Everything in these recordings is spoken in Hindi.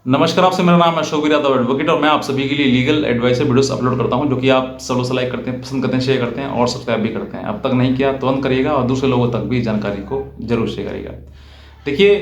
नमस्कार, आपसे मेरा नाम है शोभित यादव एडवोकेट और मैं आप सभी के लिए लीगल एडवाइस वीडियोस अपलोड करता हूं जो कि आप सब लोग लाइक करते हैं, पसंद करते हैं, शेयर करते हैं और सब्सक्राइब भी करते हैं। अब तक नहीं किया तुरंत करिएगा और दूसरे लोगों तक भी जानकारी को जरूर शेयर करिएगा। देखिए,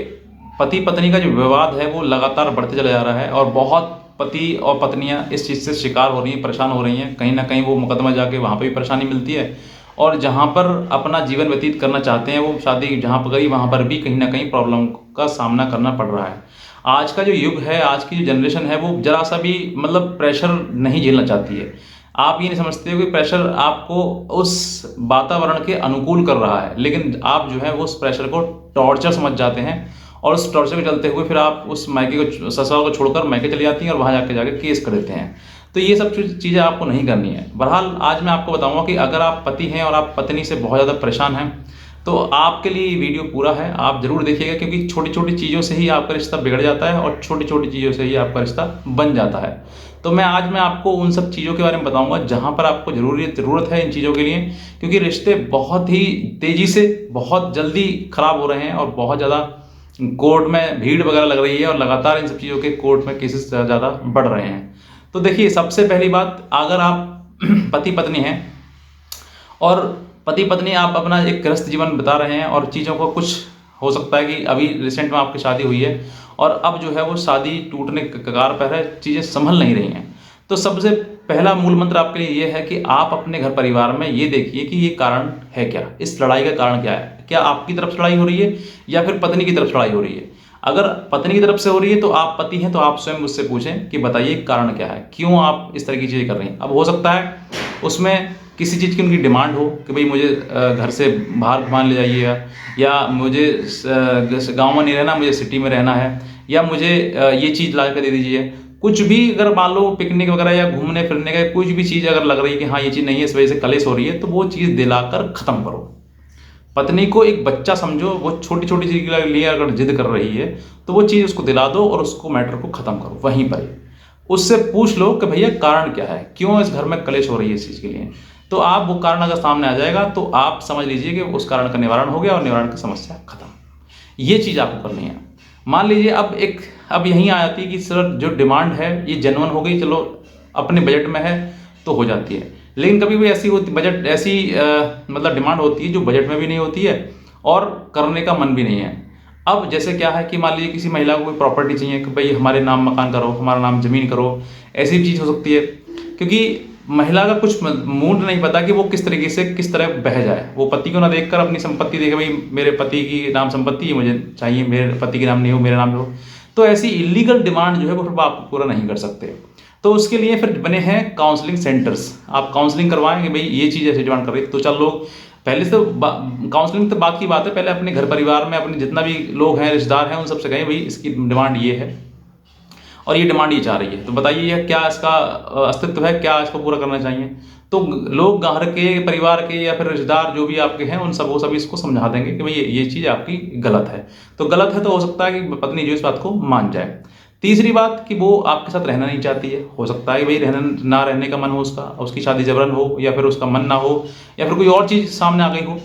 पति पत्नी का जो विवाद है वो लगातार बढ़ते चला जा रहा है और बहुत पति और पत्नियां इस चीज़ से शिकार हो रही हैं, परेशान हो रही हैं। कहीं ना कहीं वो मुकदमा जाके वहाँ पर भी परेशानी मिलती है और जहाँ पर अपना जीवन व्यतीत करना चाहते हैं वो शादी जहाँ पर करी वहाँ पर भी कहीं ना कहीं प्रॉब्लम का सामना करना पड़ रहा है। आज का जो युग है, आज की जो जनरेशन है वो जरा सा भी मतलब प्रेशर नहीं झेलना चाहती है। आप ये नहीं समझते हो कि प्रेशर आपको उस वातावरण के अनुकूल कर रहा है, लेकिन आप जो है वो उस प्रेशर को टॉर्चर समझ जाते हैं और उस टॉर्चर के चलते हुए फिर आप उस मायके को, ससुराल को छोड़कर मायके चली जाती हैं और वहाँ जाके केस कर देते हैं। तो ये सब चीज़ें आपको नहीं करनी है। बहरहाल आज मैं आपको बताऊंगा कि अगर आप पति हैं और आप पत्नी से बहुत ज़्यादा परेशान हैं तो आपके लिए ये वीडियो पूरा है, आप जरूर देखिएगा, क्योंकि छोटी छोटी चीज़ों से ही आपका रिश्ता बिगड़ जाता है और छोटी छोटी चीज़ों से ही आपका रिश्ता बन जाता है। तो आज मैं आपको उन सब चीज़ों के बारे में बताऊंगा जहां पर आपको ज़रूरत है इन चीज़ों के लिए, क्योंकि रिश्ते बहुत ही तेज़ी से बहुत जल्दी ख़राब हो रहे हैं और बहुत ज़्यादा कोर्ट में भीड़ वगैरह लग रही है और लगातार इन सब चीज़ों के कोर्ट में केसेस ज़्यादा बढ़ रहे हैं। तो देखिए, सबसे पहली बात, अगर आप पति पत्नी हैं और पति पत्नी आप अपना एक गृहस्थ जीवन बिता रहे हैं और चीज़ों को कुछ हो सकता है कि अभी रिसेंट में आपकी शादी हुई है और अब जो है वो शादी टूटने के कगार पर है, चीज़ें संभल नहीं रही हैं। तो सबसे पहला मूल मंत्र आपके लिए ये है कि आप अपने घर परिवार में ये देखिए कि ये कारण है क्या, इस लड़ाई का कारण क्या है। क्या आपकी तरफ से लड़ाई हो रही है या फिर पत्नी की तरफ से लड़ाई हो रही है? अगर पत्नी की तरफ से हो रही है तो आप पति हैं तो आप स्वयं मुझसे पूछें कि बताइए कारण क्या है, क्यों आप इस तरह की चीज़ें कर रही हैं। अब हो सकता है उसमें किसी चीज़ की उनकी डिमांड हो कि भाई मुझे घर से बाहर घुमाने ले जाइएगा, या मुझे गांव में नहीं रहना, मुझे सिटी में रहना है, या मुझे ये चीज़ ला कर दे दीजिए। कुछ भी अगर मान लो पिकनिक वगैरह या घूमने फिरने का कुछ भी चीज़ अगर लग रही है कि हाँ ये चीज़ नहीं है, इस वजह से कलेश हो रही है, तो वो चीज़ दिलाकर ख़त्म करो। पत्नी को एक बच्चा समझो, वो छोटी छोटी चीज़ के लिए अगर जिद कर रही है तो वो चीज़ उसको दिला दो और उसको मैटर को ख़त्म करो वहीं पर ही। उससे पूछ लो कि भैया कारण क्या है, क्यों इस घर में कलेश हो रही है इस चीज़ के लिए। तो आप वो कारण अगर सामने आ जाएगा तो आप समझ लीजिए कि उस कारण का निवारण हो गया और निवारण की समस्या खत्म। ये चीज़ आपको करनी है। मान लीजिए अब यहीं आ जाती है कि सर जो डिमांड है ये जेन्युइन हो गई, चलो अपने बजट में है तो हो जाती है। लेकिन कभी भी ऐसी होती बजट ऐसी मतलब डिमांड होती है जो बजट में भी नहीं होती है और करने का मन भी नहीं है। अब जैसे क्या है कि मान लीजिए किसी महिला को कोई प्रॉपर्टी चाहिए कि भाई हमारे नाम मकान करो, हमारा नाम ज़मीन करो, ऐसी भी चीज़ हो सकती है। क्योंकि महिला का कुछ मूड नहीं पता कि वो किस तरीके से किस तरह बह जाए। वो पति को ना देखकर अपनी संपत्ति देखे, भाई मेरे पति की नाम संपत्ति है, मुझे चाहिए, मेरे पति के नाम नहीं हो, मेरे नाम हो। तो ऐसी इलीगल डिमांड जो है वो फिर आप पूरा नहीं कर सकते। तो उसके लिए फिर बने हैं काउंसलिंग सेंटर्स। आप काउंसलिंग करवाएं कि भाई ये चीज़ ऐसी डिमांड कर रही है तो चल लोग पहले से काउंसलिंग तो बात की बात है, पहले अपने घर परिवार में अपने जितना भी लोग हैं, रिश्तेदार हैं, उन सबसे कहें भाई इसकी डिमांड ये है और ये डिमांड ये चाह रही है, तो बताइए क्या इसका अस्तित्व है, क्या इसको पूरा करना चाहिए। तो लोग घर के परिवार के या फिर रिश्तेदार जो भी आपके हैं उन सब वो सभी इसको समझा देंगे कि भाई ये चीज़ आपकी गलत है। तो गलत है तो हो सकता है कि पत्नी जो इस बात को मान जाए। तीसरी बात कि वो आपके साथ रहना नहीं चाहती है। हो सकता है कि भाई रहने का मन हो उसका, उसकी शादी जबरन हो, या फिर उसका मन ना हो, या फिर कोई और चीज़ सामने आ गई हो।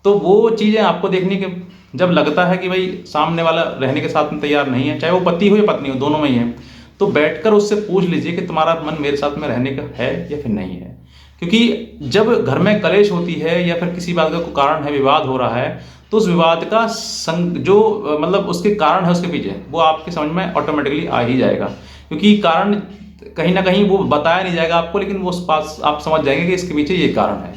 तो वो चीज़ें आपको देखनी कि जब लगता है कि भाई सामने वाला रहने के साथ में तैयार नहीं है, चाहे वो पति हो या पत्नी हो, दोनों में ही है, तो बैठकर उससे पूछ लीजिए कि तुम्हारा मन मेरे साथ में रहने का है या फिर नहीं है। क्योंकि जब घर में कलेश होती है या फिर किसी बात का कोई कारण है, विवाद हो रहा है, तो उस विवाद का जो मतलब उसके कारण है उसके पीछे, वो आपके समझ में ऑटोमेटिकली आ ही जाएगा। क्योंकि कारण कहीं ना कहीं वो बताया नहीं जाएगा आपको, लेकिन वो उस पास आप समझ जाएंगे कि इसके पीछे ये कारण है।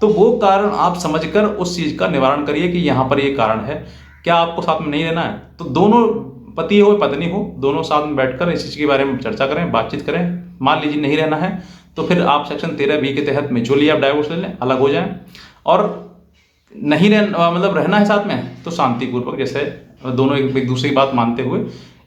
तो वो कारण आप समझकर उस चीज़ का निवारण करिए कि यहाँ पर ये कारण है। क्या आपको साथ में नहीं रहना है तो दोनों पति हो पत्नी हो दोनों साथ में बैठकर इस चीज़ के बारे में चर्चा करें, बातचीत करें। मान लीजिए नहीं रहना है तो फिर आप सेक्शन 13B के तहत म्यूचुअली आप डाइवोर्स ले लें, अलग हो जाएं। और नहीं मतलब रहना है साथ में तो शांतिपूर्वक, जैसे दोनों एक दूसरे की बात मानते हुए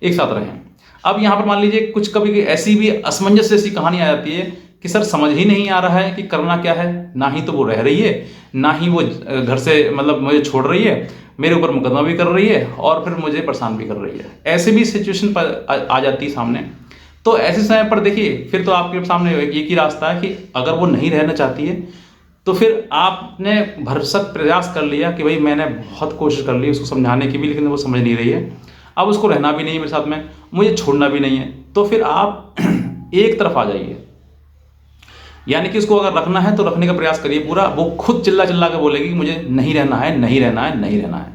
एक साथ रहें। अब यहाँ पर मान लीजिए कुछ कभी ऐसी भी असमंजस जैसी कहानी आ जाती है कि सर समझ ही नहीं आ रहा है कि करना क्या है। ना ही तो वो रह रही है, ना ही वो घर से मतलब मुझे छोड़ रही है, मेरे ऊपर मुकदमा भी कर रही है और फिर मुझे परेशान भी कर रही है। ऐसे भी सिचुएशन पर आ जाती है सामने। तो ऐसे समय पर देखिए फिर तो आपके सामने एक ही रास्ता है कि अगर वो नहीं रहना चाहती है तो फिर आपने भरसक प्रयास कर लिया कि भाई मैंने बहुत कोशिश कर ली उसको समझाने की भी, लेकिन वो समझ नहीं रही है। अब उसको रहना भी नहीं है मेरे साथ में, मुझे छोड़ना भी नहीं है, तो फिर आप एक तरफ आ जाइए। यानी कि उसको अगर रखना है तो रखने का प्रयास करिए पूरा। वो खुद चिल्ला चिल्ला के बोलेगी कि मुझे नहीं रहना है, नहीं रहना है, नहीं रहना है।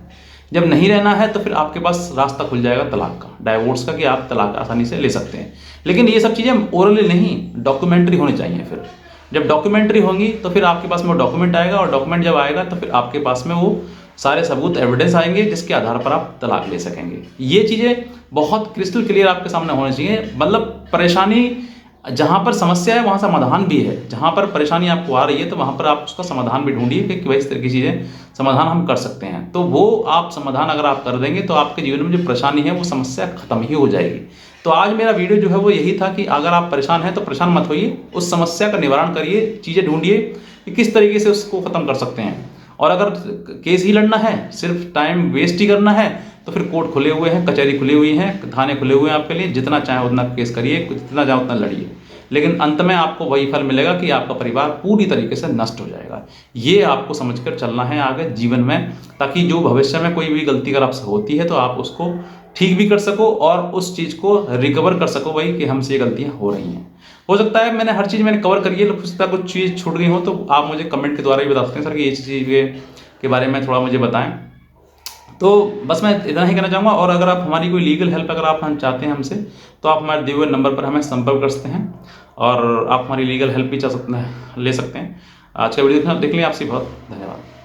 जब नहीं रहना है तो फिर आपके पास रास्ता खुल जाएगा तलाक का, डाइवोर्स का, कि आप तलाक आसानी से ले सकते हैं। लेकिन ये सब चीज़ें ओरली नहीं, डॉक्यूमेंट्री होनी चाहिए। फिर जब डॉक्यूमेंट्री होंगी तो फिर आपके पास में वो डॉक्यूमेंट आएगा, और डॉक्यूमेंट जब आएगा तो फिर आपके पास में वो सारे सबूत, एविडेंस आएंगे, जिसके आधार पर आप तलाक ले सकेंगे। ये चीज़ें बहुत क्रिस्टल क्लियर आपके सामने होनी चाहिए। मतलब परेशानी जहाँ पर समस्या है वहाँ समाधान भी है। जहाँ पर परेशानी आपको आ रही है तो वहाँ पर आप उसका समाधान भी ढूंढिए कि भाई इस तरह की चीज़ें समाधान हम कर सकते हैं। तो वो आप समाधान अगर आप कर देंगे तो आपके जीवन में जो परेशानी है वो समस्या खत्म ही हो जाएगी। तो आज मेरा वीडियो जो है वो यही था कि अगर आप परेशान हैं तो परेशान मत होइए, उस समस्या का निवारण करिए, चीज़ें ढूंढिए कि किस तरीके से उसको ख़त्म कर सकते हैं। और अगर केस ही लड़ना है, सिर्फ टाइम वेस्ट ही करना है, तो फिर कोर्ट खुले हुए हैं, कचहरी खुली हुई हैं, थाने खुले हुए हैं आपके लिए। जितना चाहे उतना केस करिए, जितना चाहे उतना लड़िए, लेकिन अंत में आपको वही फल मिलेगा कि आपका परिवार पूरी तरीके से नष्ट हो जाएगा। ये आपको समझकर चलना है आगे जीवन में, ताकि जो भविष्य में कोई भी गलती अगर आपसे होती है तो आप उसको ठीक भी कर सको और उस चीज़ को रिकवर कर सको, वही कि हमसे ये गलतियाँ हो रही हैं। हो सकता है मैंने हर चीज़ मैंने कवर करी है, हो सकता है कुछ चीज़ छूट गई हो, तो आप मुझे कमेंट के द्वारा भी बता सकते हैं सर कि ये चीज़ के बारे में थोड़ा मुझे बताएं। तो बस मैं इतना ही कहना चाहूँगा। और अगर आप हमारी कोई लीगल हेल्प अगर आप हम चाहते हैं हमसे, तो आप हमारे दिए हुए नंबर पर हमें संपर्क कर सकते हैं, और आप हमारी लीगल हेल्प भी ले सकते हैं। आज का वीडियो देख लिया, आपसे बहुत धन्यवाद।